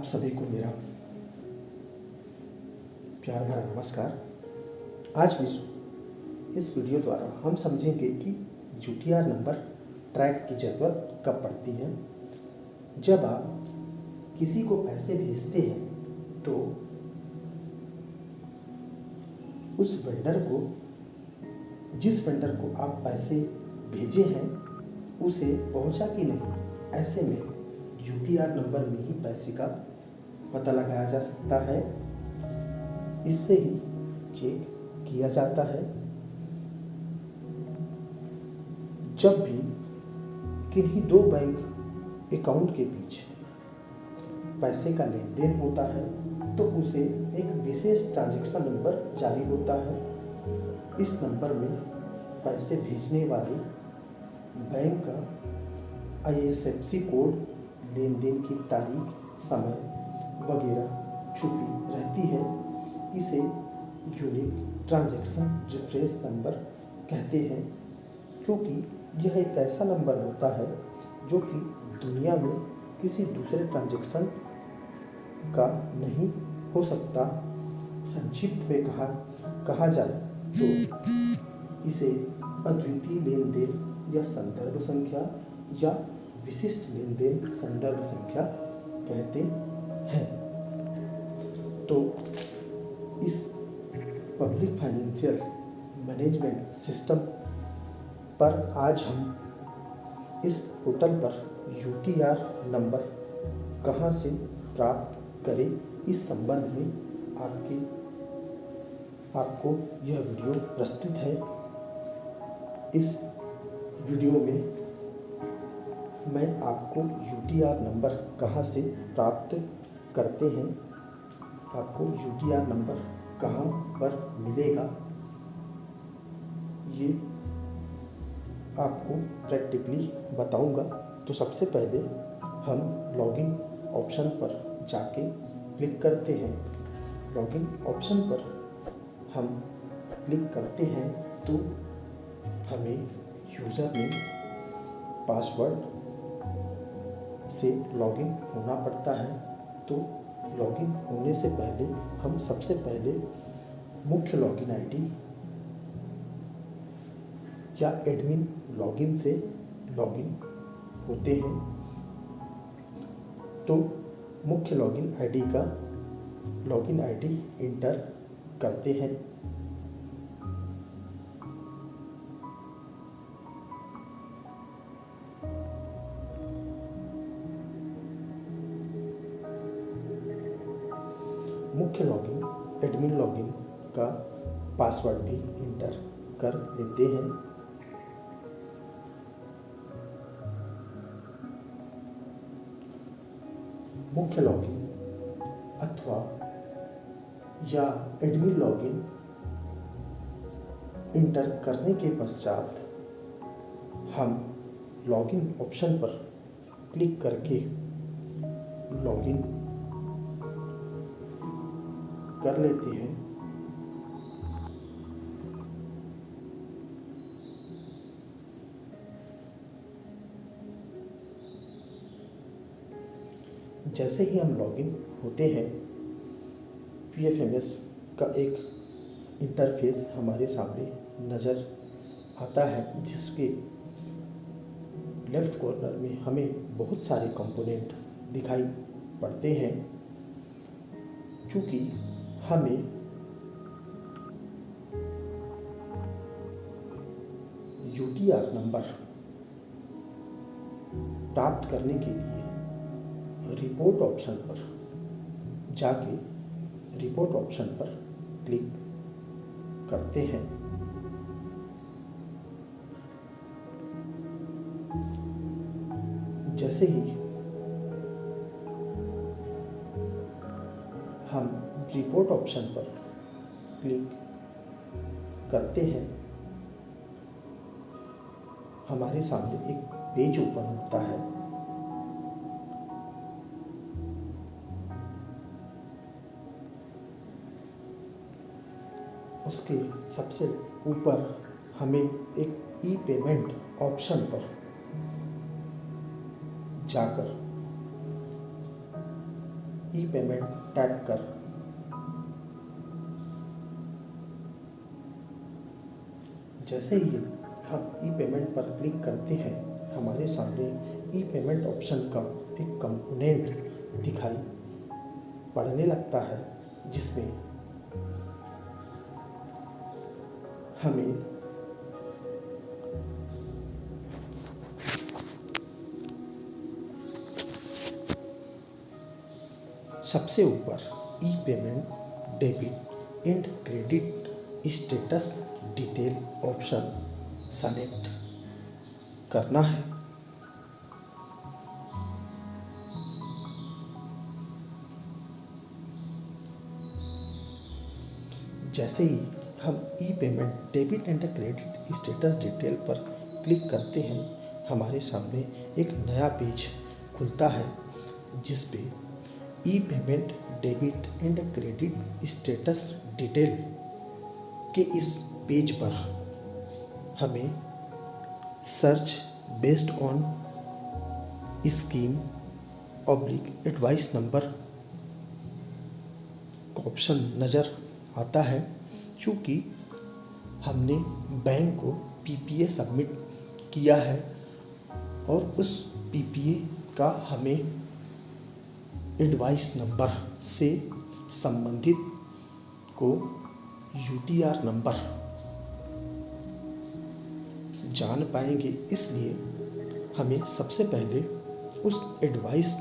सभी को मेरा प्यार भरा नमस्कार। आज इस वीडियो द्वारा हम समझेंगे कि यूटीआर नंबर ट्रैक की ज़रूरत कब पड़ती है। जब आप किसी को पैसे भेजते हैं तो उस वेंडर को, जिस वेंडर को आप पैसे भेजे हैं उसे पहुंचा कि नहीं, ऐसे में यूटीआर नंबर में ही पैसे का पता लगाया जा सकता है। इससे ही चेक किया जाता है। जब भी किन्हीं दो बैंक अकाउंट के बीच पैसे का लेन देन होता है तो उसे एक विशेष ट्रांजैक्शन नंबर जारी होता है। इस नंबर में पैसे भेजने वाले बैंक का IFSC कोड, लेन देन की तारीख, समय वगैरह छुपी रहती है। इसे यूनिक ट्रांजैक्शन रेफरेंस नंबर कहते हैं, क्योंकि यह एक ऐसा नंबर होता है जो कि दुनिया में किसी दूसरे ट्रांजैक्शन का नहीं हो सकता। संक्षिप्त में कहा जाए तो इसे अद्वितीय लेन देन या संदर्भ संख्या या विशिष्ट लेन देन संदर्भ संख्या कहते हैं। तो इस पब्लिक फाइनेंशियल मैनेजमेंट सिस्टम पर आज हम इस पोर्टल पर यूटीआर नंबर कहां से प्राप्त करें, इस संबंध में आपको यह वीडियो प्रस्तुत है। इस वीडियो में मैं आपको यूटीआर नंबर कहां से प्राप्त करते हैं, आपको यूटीआर नंबर कहां पर मिलेगा, ये आपको प्रैक्टिकली बताऊंगा। तो सबसे पहले हम लॉगिन ऑप्शन पर जाके क्लिक करते हैं। लॉगिन ऑप्शन पर हम क्लिक करते हैं तो हमें यूज़र नेम, पासवर्ड से लॉगिन होना पड़ता है। तो लॉगिन होने से पहले हम सबसे पहले मुख्य लॉगिन आईडी या एडमिन लॉगिन से लॉगिन होते हैं। तो मुख्य लॉगिन आईडी का लॉगिन आईडी इंटर करते हैं। मुख्य लॉगिन, एडमिन लॉगिन का पासवर्ड भी इंटर कर लेते हैं। मुख्य लॉगिन अथवा या एडमिन लॉगिन इंटर करने के पश्चात हम लॉगिन ऑप्शन पर क्लिक करके लॉगिन कर लेते हैं। जैसे ही हम लॉगिन होते हैं, PFMS का एक इंटरफेस हमारे सामने नज़र आता है, जिसके लेफ़्ट कॉर्नर में हमें बहुत सारे कंपोनेंट दिखाई पड़ते हैं। चूँकि हमें यूटीआर नंबर प्राप्त करने के लिए रिपोर्ट ऑप्शन पर जाके रिपोर्ट ऑप्शन पर क्लिक करते हैं। जैसे ही हम रिपोर्ट ऑप्शन पर क्लिक करते हैं, हमारे सामने एक पेज ओपन होता है। उसके सबसे ऊपर हमें एक ई पेमेंट ऑप्शन पर जाकर ई पेमेंट टैप कर जैसे ही हम ई पेमेंट पर क्लिक करते हैं, हमारे सामने ई पेमेंट ऑप्शन का एक कंपोनेंट दिखाई पड़ने लगता है, जिसमें हमें सबसे ऊपर e payment debit and credit status detail option select करना है। जैसे ही हम e payment debit and credit status detail पर क्लिक करते हैं, हमारे सामने एक नया पेज खुलता है, जिस पे e payment debit and credit status detail के इस पेज पर हमें search based on scheme oblique advice number का ऑप्शन नज़र आता है। चूँकि हमने बैंक को पीपीए सबमिट किया है और उस पीपीए का हमें एडवाइस नंबर से संबंधित को यूटीआर नंबर जान पाएंगे, इसलिए हमें सबसे पहले उस एडवाइस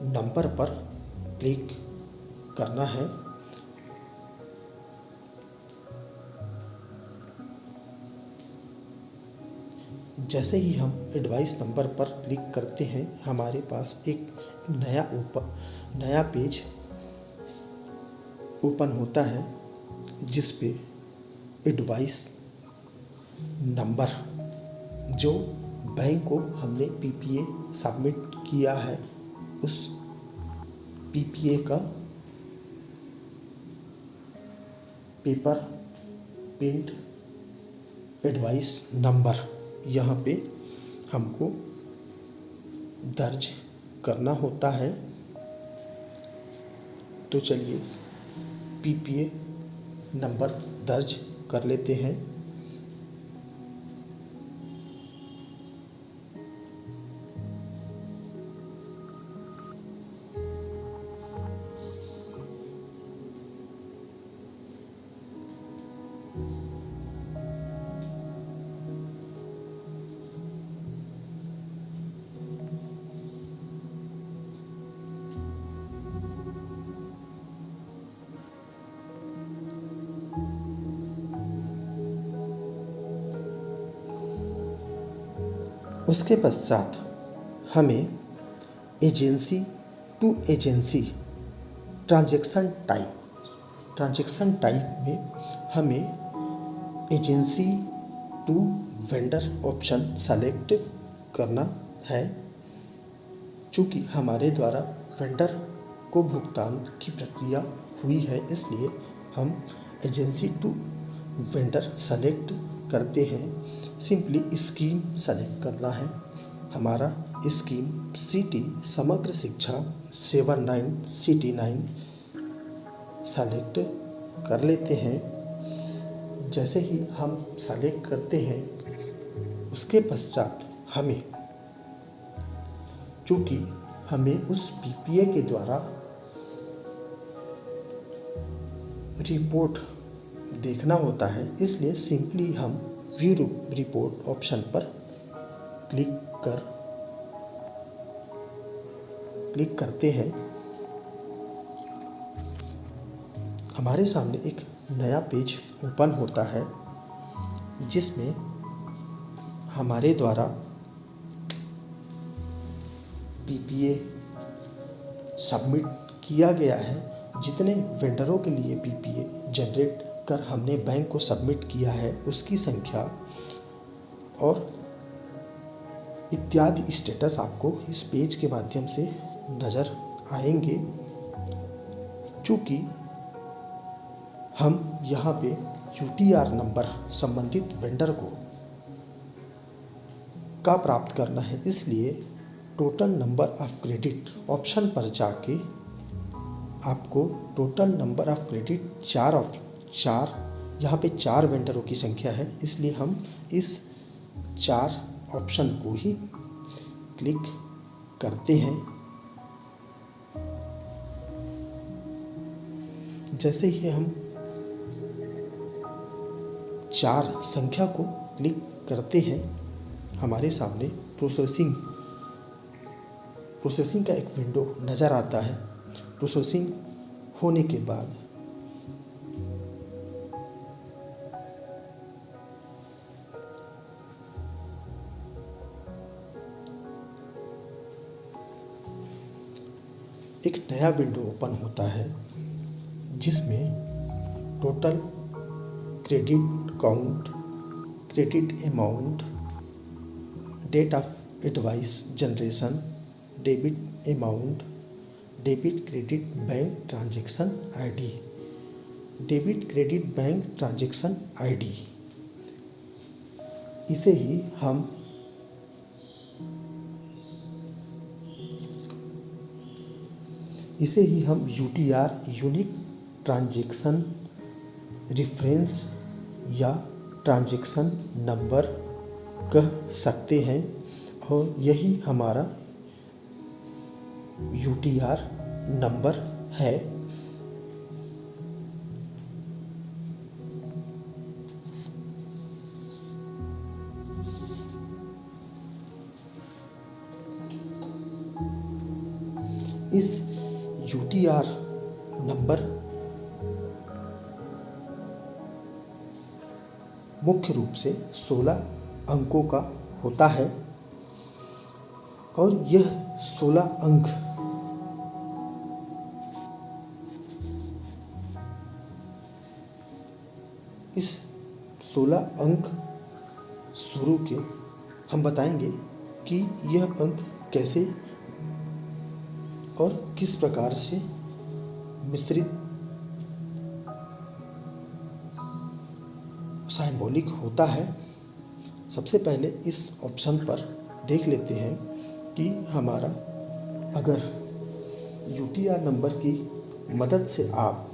नंबर पर क्लिक करना है। जैसे ही हम एडवाइस नंबर पर क्लिक करते हैं, हमारे पास एक नया पेज ओपन होता है, जिस पे एडवाइस नंबर जो बैंक को हमने पीपीए सबमिट किया है, उस पीपीए का पेपर प्रिंट एडवाइस नंबर यहाँ पे हमको दर्ज करना होता है। तो चलिए पीपीए नंबर दर्ज कर लेते हैं। उसके पश्चात हमें agency to agency transaction type में हमें agency to vendor option select करना है। चूँकि हमारे द्वारा वेंडर को भुगतान की प्रक्रिया हुई है, इसलिए हम एजेंसी टू वेंडर सेलेक्ट करते हैं। सिंपली स्कीम सेलेक्ट करना है। हमारा स्कीम सिटी समग्र शिक्षा 79 सिटी 9 सेलेक्ट कर लेते हैं। जैसे ही हम सेलेक्ट करते हैं, उसके पश्चात हमें, चूँकि हमें उस पीपीए के द्वारा रिपोर्ट देखना होता है, इसलिए सिंपली हम व्यू रिपोर्ट ऑप्शन पर क्लिक करते हैं। हमारे सामने एक नया पेज ओपन होता है, जिसमें हमारे द्वारा पीपीए सबमिट किया गया है, जितने वेंडरों के लिए पीपीए जनरेट कर हमने बैंक को सबमिट किया है, उसकी संख्या और इत्यादि स्टेटस आपको इस पेज के माध्यम से नज़र आएंगे। चूँकि हम यहाँ पे यूटीआर नंबर संबंधित वेंडर का प्राप्त करना है, इसलिए total number of credit option पर जाके आपको टोटल नंबर ऑफ क्रेडिट चार यहाँ पे 4 वेंडरों की संख्या है, इसलिए हम इस 4 ऑप्शन को ही क्लिक करते हैं। जैसे ही हम 4 संख्या को क्लिक करते हैं, हमारे सामने प्रोसेसिंग का एक विंडो नज़र आता है। प्रोसेसिंग होने के बाद एक नया विंडो ओपन होता है जिसमें total credit count, credit amount, date of advice generation, debit amount, debit credit bank transaction ID, debit credit bank transaction ID, इसे ही हम UTR यूनिक ट्रांजैक्शन रेफरेंस या ट्रांजैक्शन नंबर कह सकते हैं, और यही हमारा UTR नंबर है। इस UTR नंबर मुख्य रूप से 16 अंकों का होता है, और यह 16 अंक इस 16 अंक शुरू के हम बताएंगे कि यह अंक कैसे और किस प्रकार से मिश्रित सिंबॉलिक होता है। सबसे पहले इस ऑप्शन पर देख लेते हैं कि हमारा अगर UTR नंबर की मदद से आप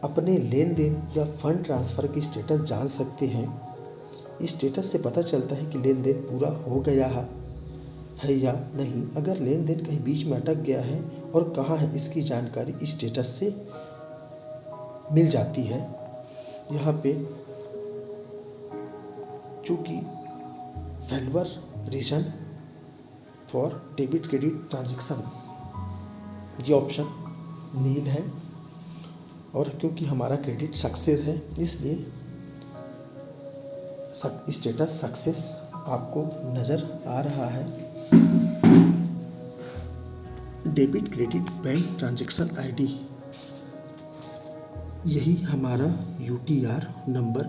अपने लेन देन या फंड ट्रांसफ़र की स्टेटस जान सकते हैं। इस स्टेटस से पता चलता है कि लेन देन पूरा हो गया है या नहीं। अगर लेन देन कहीं बीच में अटक गया है और कहाँ है, इसकी जानकारी इस स्टेटस से मिल जाती है। यहाँ पे चूँकि failure reason for debit credit transaction ये ऑप्शन नील है, और क्योंकि हमारा क्रेडिट सक्सेस है इसलिए स्टेटस सक्सेस आपको नज़र आ रहा है। Debit credit bank transaction ID यही हमारा UTR नंबर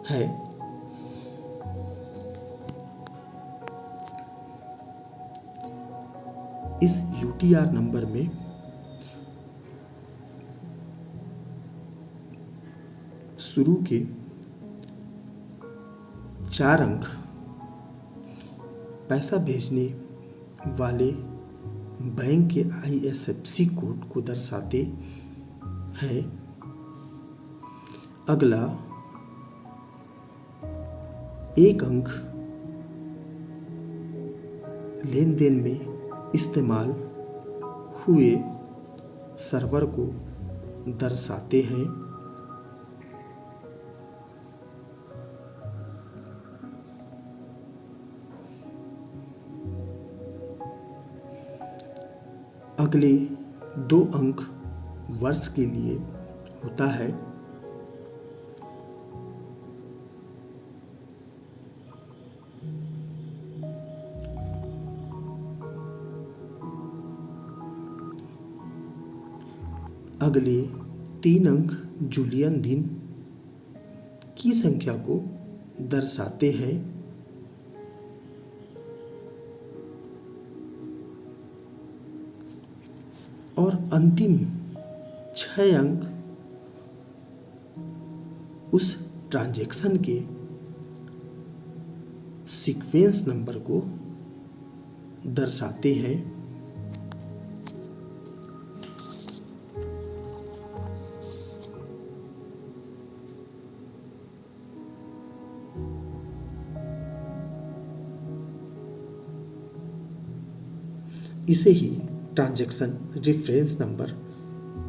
है। इस UTR नंबर में शुरू के 4 अंक पैसा भेजने वाले बैंक के IFSC कोड को दर्शाते हैं। अगला 1 अंक लेन देन में इस्तेमाल हुए सर्वर को दर्शाते हैं। अगले 2 अंक वर्ष के लिए होता है। अगले 3 अंक जूलियन दिन की संख्या को दर्शाते हैं। और अंतिम 6 अंक उस ट्रांजैक्शन के सीक्वेंस नंबर को दर्शाते हैं। इसे ही ट्रांजैक्शन रेफरेंस नंबर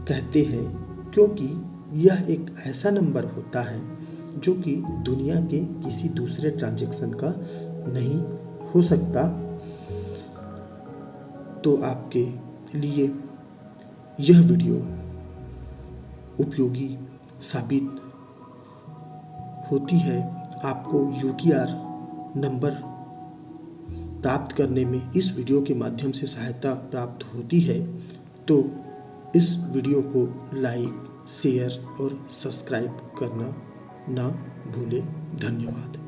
कहते हैं, क्योंकि यह एक ऐसा नंबर होता है जो कि दुनिया के किसी दूसरे ट्रांजैक्शन का नहीं हो सकता। तो आपके लिए यह वीडियो उपयोगी साबित होती है। आपको UTR नंबर प्राप्त करने में इस वीडियो के माध्यम से सहायता प्राप्त होती है। तो इस वीडियो को लाइक, शेयर और सब्सक्राइब करना ना भूलें। धन्यवाद।